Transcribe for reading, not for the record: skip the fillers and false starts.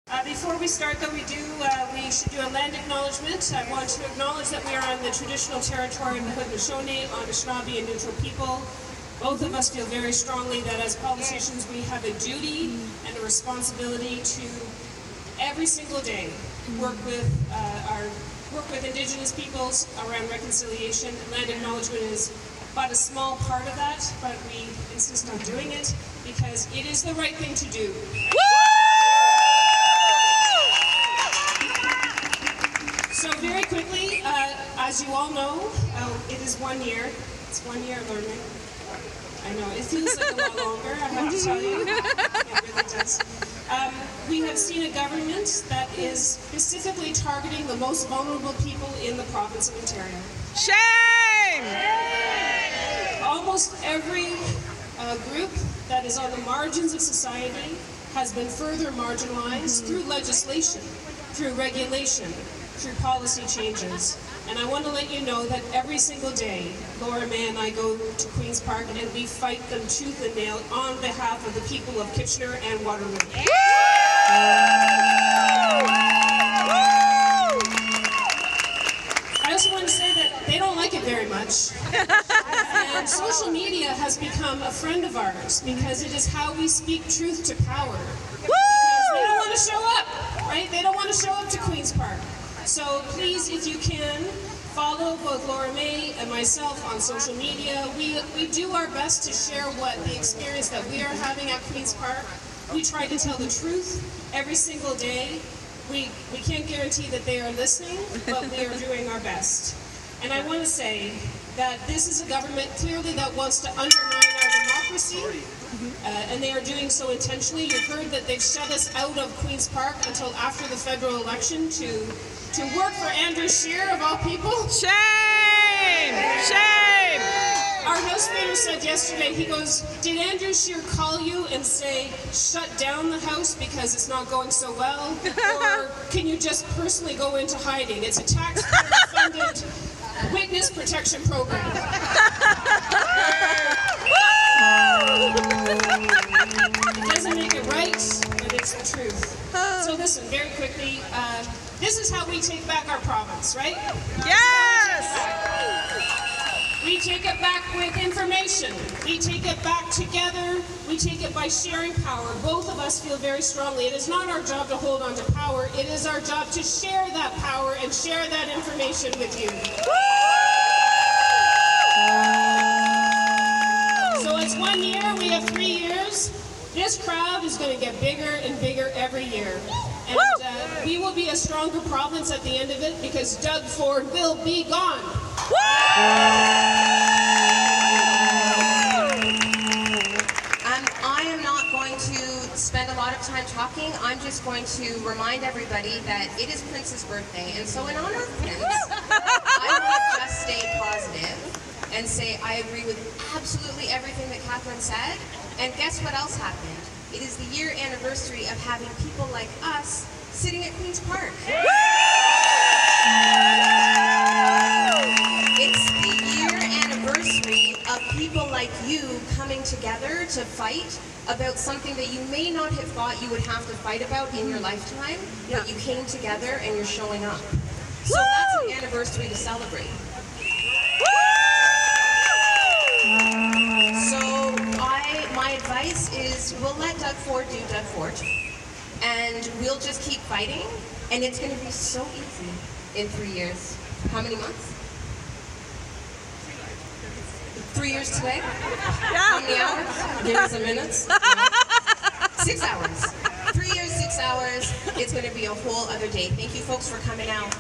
Before we start, though, we should do a land acknowledgement. I want to acknowledge that we are on the traditional territory of the Haudenosaunee, Anishinaabe, and Neutral people. Both of us feel very strongly that as politicians we have a duty and a responsibility to every single day work with Indigenous peoples around reconciliation. Land acknowledgement is but a small part of that, but we insist on doing it because it is the right thing to do. So very quickly, as you all know, it is 1 year. It's 1 year learning. I know, it feels like a lot longer, I have to tell you. It really does. We have seen a government that is specifically targeting the most vulnerable people in the province of Ontario. Shame! Almost every group that is on the margins of society has been further marginalized through legislation, through regulation, through policy changes. And I want to let you know that every single day, Laura May and I go to Queen's Park and we fight them tooth and nail on behalf of the people of Kitchener and Waterloo. I also want to say that they don't like it very much. And social media has become a friend of ours because it is how we speak truth to power. Because they don't want to show up, right? They don't want to show up to Queen's Park. So please, if you can, follow both Laura May and myself on social media. We do our best to share what the experience that we are having at Queen's Park. We try to tell the truth every single day. We can't guarantee that they are listening, but we are doing our best. And I want to say that this is a government clearly that wants to undermine our democracy, and they are doing so intentionally. You've heard that they've shut us out of Queen's Park until after the federal election to work for Andrew Scheer, of all people. Shame! Shame! Our House Leader said yesterday, he goes, did Andrew Scheer call you and say, shut down the House because it's not going so well? Or can you just personally go into hiding? It's a taxpayer-funded witness protection program. It doesn't make it right, but it's the truth. So listen, very quickly, this is how we take back our province, right? Yes! We take it back with information. We take it back together. We take it by sharing power. Both of us feel very strongly. It is not our job to hold on to power. It is our job to share that power and share that information with you. So it's 1 year. We have 3 years. This crowd is going to get bigger and bigger every year. And we will be a stronger province at the end of it because Doug Ford will be gone. I am not going to spend a lot of time talking. I'm just going to remind everybody that it is Prince's birthday. And so in honor of Prince, I will just stay positive and say I agree with absolutely everything that Catherine said. And guess what else happened? It is the year anniversary of having people like us sitting at Queen's Park. It's the year anniversary of people like you coming together to fight about something that you may not have thought you would have to fight about in your lifetime, but you came together and you're showing up. So that's an anniversary to celebrate. So my advice is we'll let Doug Ford do Doug Ford, and we'll just keep fighting, and it's going to be so easy in 3 years. How many months? 3 years today? How many hours? Give us a minute. 6 hours. 3 years, 6 hours. It's going to be a whole other day. Thank you folks for coming out.